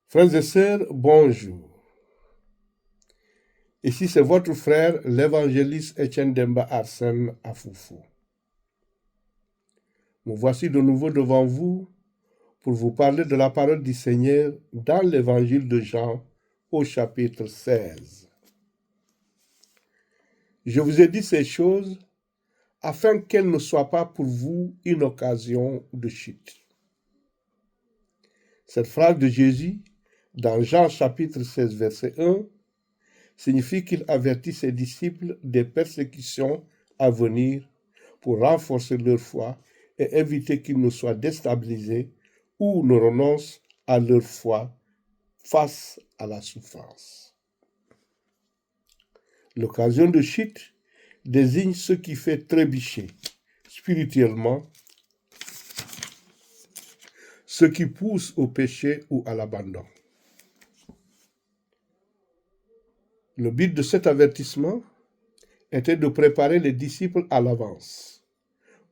Frères et sœurs, bonjour. Ici, c'est votre frère, l'évangéliste Etienne Demba Arsène Afoufou. Me voici de nouveau devant vous pour vous parler de la parole du Seigneur dans l'évangile de Jean au chapitre 16. Je vous ai dit ces choses afin qu'elles ne soient pas pour vous une occasion de chute. Cette phrase de Jésus dans Jean chapitre 16 verset 1 signifie qu'il avertit ses disciples des persécutions à venir pour renforcer leur foi et éviter qu'ils ne soient déstabilisés ou ne renoncent à leur foi face à la souffrance. L'occasion de chute désigne ce qui fait trébucher spirituellement, ce qui pousse au péché ou à l'abandon. Le but de cet avertissement était de préparer les disciples à l'avance,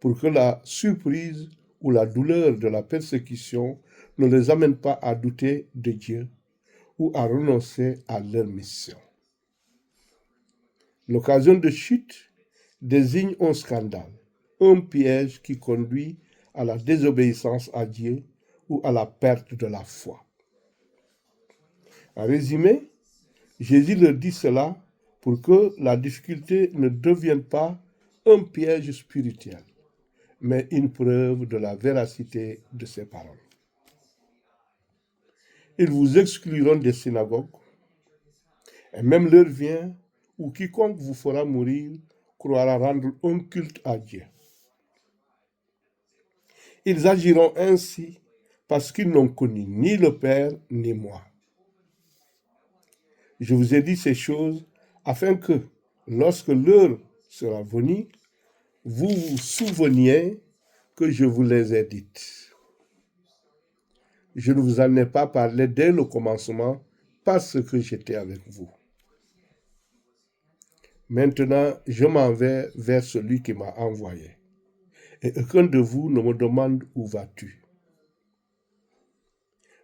pour que la surprise ou la douleur de la persécution ne les amène pas à douter de Dieu ou à renoncer à leur mission. L'occasion de chute désigne un scandale, un piège qui conduit à la désobéissance à Dieu ou à la perte de la foi. En résumé, Jésus leur dit cela pour que la difficulté ne devienne pas un piège spirituel, mais une preuve de la véracité de ses paroles. Ils vous excluront des synagogues, et même l'heure vient où quiconque vous fera mourir croira rendre un culte à Dieu. Ils agiront ainsi parce qu'ils n'ont connu ni le Père ni moi. Je vous ai dit ces choses afin que, lorsque l'heure sera venue, vous vous souveniez que je vous les ai dites. Je ne vous en ai pas parlé dès le commencement parce que j'étais avec vous. Maintenant, je m'en vais vers celui qui m'a envoyé. Et aucun de vous ne me demande où vas-tu.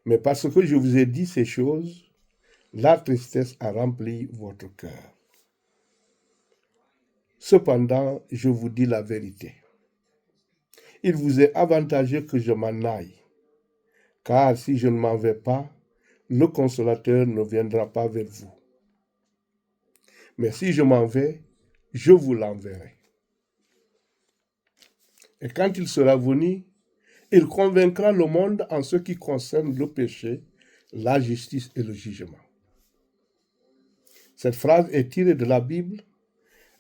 Mais parce que je vous ai dit ces choses, la tristesse a rempli votre cœur. Cependant, je vous dis la vérité. Il vous est avantageux que je m'en aille, car si je ne m'en vais pas, le consolateur ne viendra pas vers vous. Mais si je m'en vais, je vous l'enverrai. Et quand il sera venu, il convaincra le monde en ce qui concerne le péché, la justice et le jugement. Cette phrase est tirée de la Bible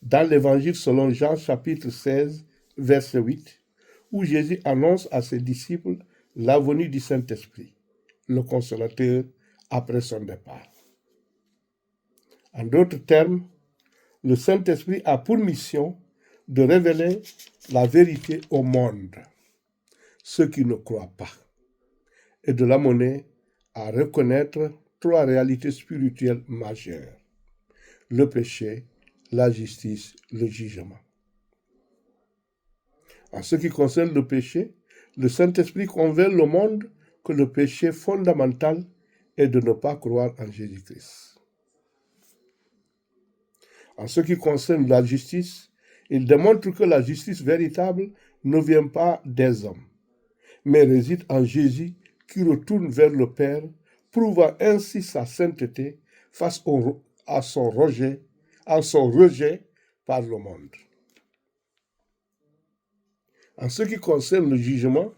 dans l'évangile selon Jean chapitre 16, verset 8, où Jésus annonce à ses disciples la venue du Saint-Esprit, le consolateur, après son départ. En d'autres termes, le Saint-Esprit a pour mission de révéler la vérité au monde, ceux qui ne croient pas, et de l'amener à reconnaître trois réalités spirituelles majeures: le péché, la justice, le jugement. En ce qui concerne le péché, le Saint-Esprit convainc le monde que le péché fondamental est de ne pas croire en Jésus-Christ. En ce qui concerne la justice, il démontre que la justice véritable ne vient pas des hommes, mais réside en Jésus qui retourne vers le Père, prouvant ainsi sa sainteté face à son rejet par le monde. En ce qui concerne le jugement,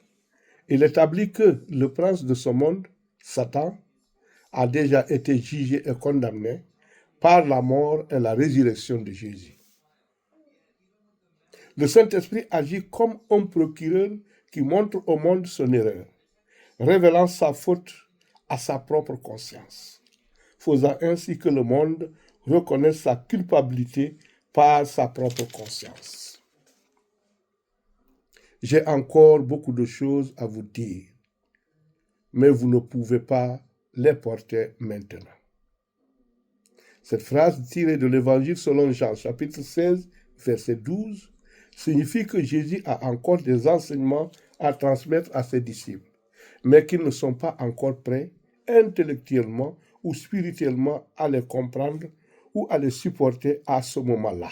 il établit que le prince de ce monde, Satan, a déjà été jugé et condamné par la mort et la résurrection de Jésus. Le Saint-Esprit agit comme un procureur qui montre au monde son erreur, révélant sa faute à sa propre conscience, faisant ainsi que le monde reconnaisse sa culpabilité par sa propre conscience. J'ai encore beaucoup de choses à vous dire, mais vous ne pouvez pas les porter maintenant. Cette phrase tirée de l'évangile selon Jean, chapitre 16, verset 12, signifie que Jésus a encore des enseignements à transmettre à ses disciples, mais qu'ils ne sont pas encore prêts intellectuellement ou spirituellement à les comprendre ou à les supporter à ce moment-là.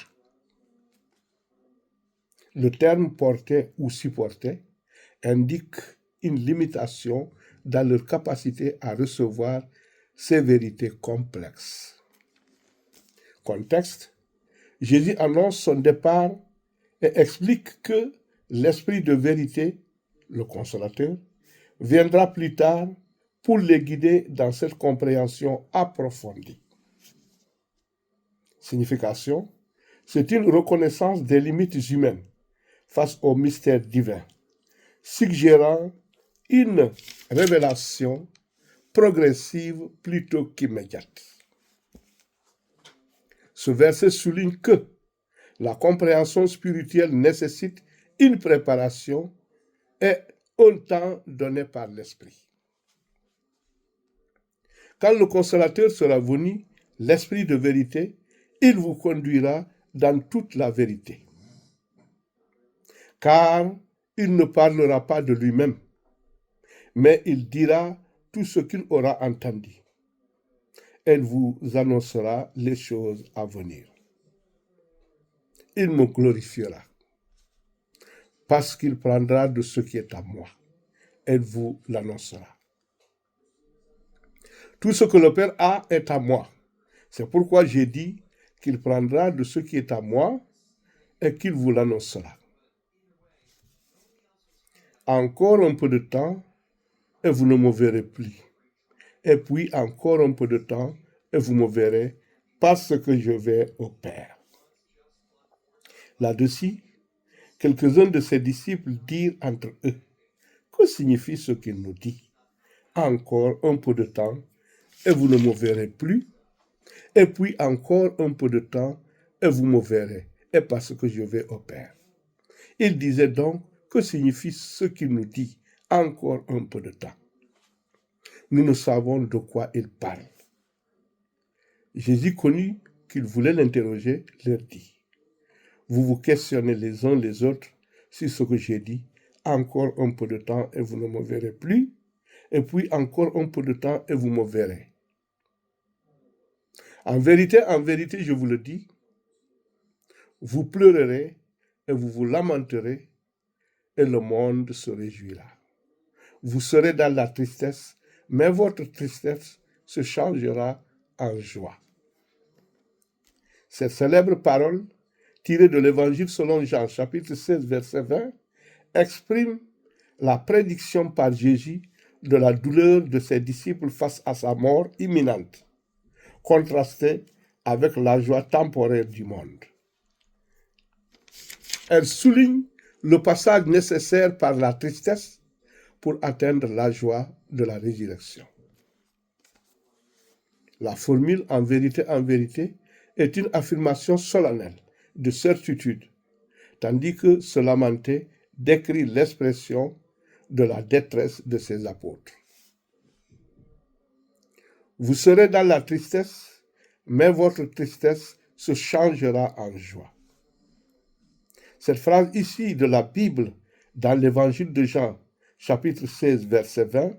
Le terme porter ou supporter indique une limitation dans leur capacité à recevoir ces vérités complexes. Contexte: Jésus annonce son départ et explique que l'Esprit de vérité, le Consolateur, viendra plus tard pour les guider dans cette compréhension approfondie. Signification: c'est une reconnaissance des limites humaines face au mystère divin, suggérant une révélation progressive plutôt qu'immédiate. Ce verset souligne que la compréhension spirituelle nécessite une préparation et un temps donné par l'Esprit. Quand le Consolateur sera venu, l'Esprit de vérité, il vous conduira dans toute la vérité. Car il ne parlera pas de lui-même, mais il dira tout ce qu'il aura entendu. Elle vous annoncera les choses à venir. Il me glorifiera, parce qu'il prendra de ce qui est à moi. Elle vous l'annoncera. Tout ce que le Père a est à moi. C'est pourquoi j'ai dit qu'il prendra de ce qui est à moi et qu'il vous l'annoncera. Encore un peu de temps et vous ne me verrez plus. Et puis encore un peu de temps et vous me verrez parce que je vais au Père. Là-dessus, quelques-uns de ses disciples dirent entre eux: que signifie ce qu'il nous dit? Encore un peu de temps et vous ne me verrez plus. Et puis encore un peu de temps et vous me verrez, et parce que je vais au Père. Il disait donc: que signifie ce qu'il nous dit? Encore un peu de temps. Nous ne savons de quoi il parle. Jésus connut qu'ils voulaient l'interroger, leur dit: vous vous questionnez les uns les autres sur ce que j'ai dit. Encore un peu de temps et vous ne me verrez plus. Et puis encore un peu de temps et vous me verrez. En vérité, je vous le dis, vous pleurerez et vous vous lamenterez et le monde se réjouira. Vous serez dans la tristesse, mais votre tristesse se changera en joie. Cette célèbre parole, tirée de l'Évangile selon Jean, chapitre 16, verset 20, exprime la prédiction par Jésus de la douleur de ses disciples face à sa mort imminente, contrastée avec la joie temporaire du monde. Elle souligne le passage nécessaire par la tristesse pour atteindre la joie de la résurrection. La formule en vérité est une affirmation solennelle de certitude, tandis que se lamenter décrit l'expression de la détresse de ses apôtres. Vous serez dans la tristesse, mais votre tristesse se changera en joie. Cette phrase issue de la Bible dans l'Évangile de Jean, chapitre 16, verset 20,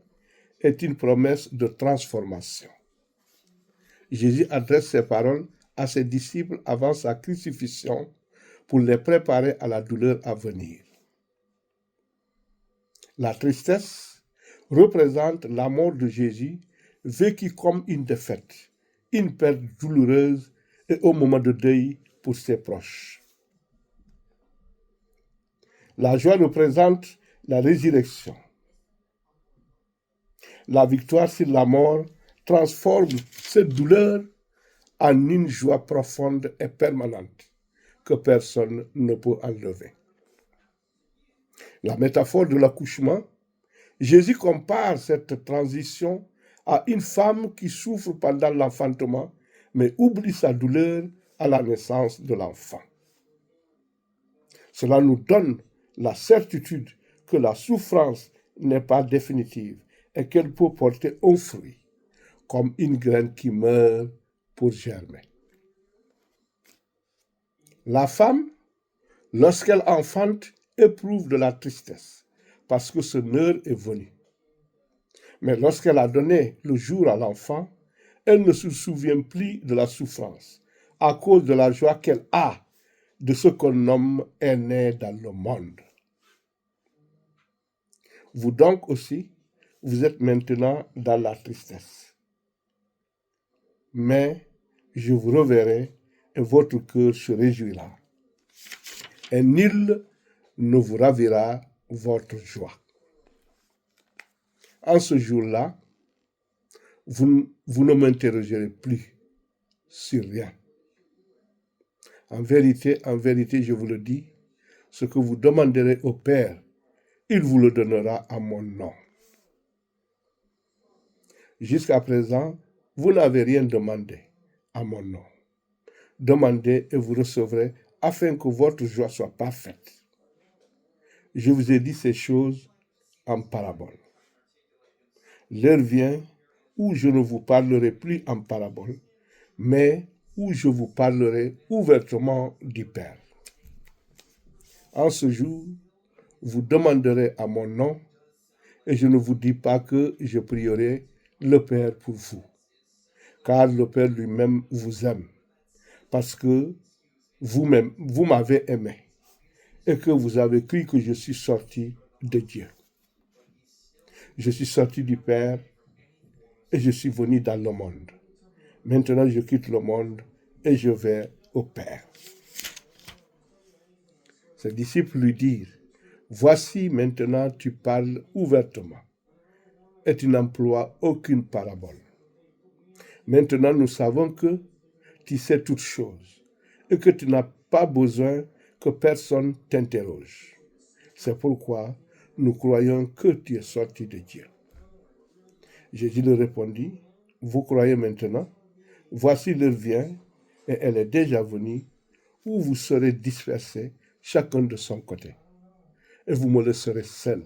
est une promesse de transformation. Jésus adresse ces paroles à ses disciples avant sa crucifixion pour les préparer à la douleur à venir. La tristesse représente la mort de Jésus vécue comme une défaite, une perte douloureuse et au moment de deuil pour ses proches. La joie représente la résurrection. La victoire sur la mort transforme cette douleur en une joie profonde et permanente que personne ne peut enlever. La métaphore de l'accouchement, Jésus compare cette transition à une femme qui souffre pendant l'enfantement, mais oublie sa douleur à la naissance de l'enfant. Cela nous donne la certitude que la souffrance n'est pas définitive et qu'elle peut porter un fruit, comme une graine qui meurt pour germer. La femme, lorsqu'elle enfante, éprouve de la tristesse parce que son heure est venue. Mais lorsqu'elle a donné le jour à l'enfant, elle ne se souvient plus de la souffrance à cause de la joie qu'elle a de ce qu'on nomme est né dans le monde. Vous donc aussi, vous êtes maintenant dans la tristesse. Mais je vous reverrai et votre cœur se réjouira. Et nul ne vous ravira votre joie. En ce jour-là, vous ne m'interrogerez plus sur rien. En vérité, je vous le dis, ce que vous demanderez au Père, il vous le donnera à mon nom. Jusqu'à présent, vous n'avez rien demandé à mon nom. Demandez et vous recevrez afin que votre joie soit parfaite. Je vous ai dit ces choses en parabole. L'heure vient où je ne vous parlerai plus en parabole, mais où je vous parlerai ouvertement du Père. En ce jour, vous demanderez à mon nom, et je ne vous dis pas que je prierai le Père pour vous, car le Père lui-même vous aime, parce que vous-même, vous m'avez aimé, et que vous avez cru que je suis sorti de Dieu. Je suis sorti du Père, et je suis venu dans le monde. Maintenant, je quitte le monde, et je vais au Père. Ses disciples lui dirent, voici maintenant tu parles ouvertement, et tu n'emploies aucune parabole. Maintenant, nous savons que tu sais toutes choses, et que tu n'as pas besoin que personne t'interroge. C'est pourquoi nous croyons que tu es sorti de Dieu. Jésus leur répondit, vous croyez maintenant? Voici l'heure vient, et elle est déjà venue, où vous serez dispersés, chacun de son côté, et vous me laisserez seul.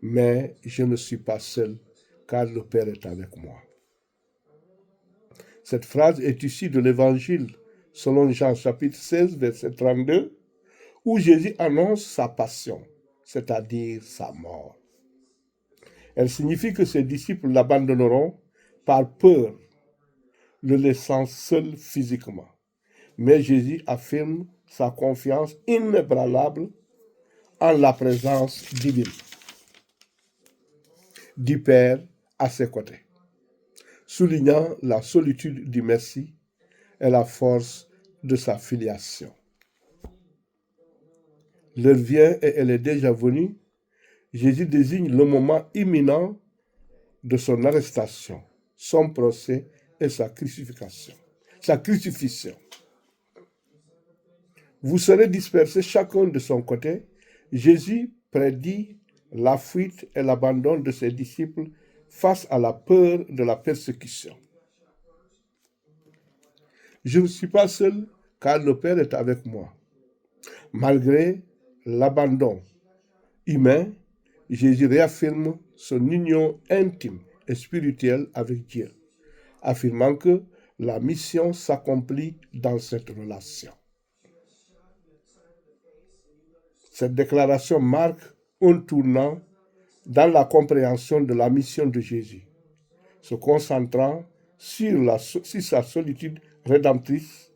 Mais je ne suis pas seul, car le Père est avec moi. Cette phrase est issue de l'Évangile, selon Jean chapitre 16, verset 32, où Jésus annonce sa passion, c'est-à-dire sa mort. Elle signifie que ses disciples l'abandonneront par peur, le laissant seul physiquement. Mais Jésus affirme sa confiance inébranlable en la présence divine du Père à ses côtés, soulignant la solitude du Messie et la force de sa filiation. L'heure vient et elle est déjà venue. Jésus désigne le moment imminent de son arrestation, son procès et sa crucifixion. Vous serez dispersés chacun de son côté. Jésus prédit la fuite et l'abandon de ses disciples face à la peur de la persécution. Je ne suis pas seul, car le Père est avec moi. Malgré l'abandon humain, Jésus réaffirme son union intime et spirituelle avec Dieu, affirmant que la mission s'accomplit dans cette relation. Cette déclaration marque un tournant dans la compréhension de la mission de Jésus, se concentrant sur sa solitude rédemptrice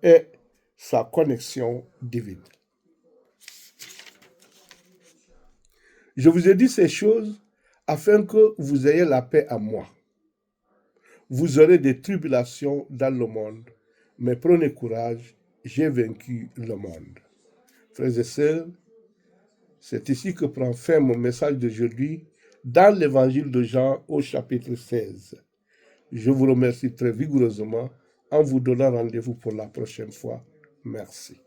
et sa connexion divine. Je vous ai dit ces choses afin que vous ayez la paix à moi. Vous aurez des tribulations dans le monde, mais prenez courage, j'ai vaincu le monde. Frères et sœurs, c'est ici que prend fin mon message d'aujourd'hui dans l'évangile de Jean au chapitre 16. Je vous remercie très vigoureusement en vous donnant rendez-vous pour la prochaine fois. Merci.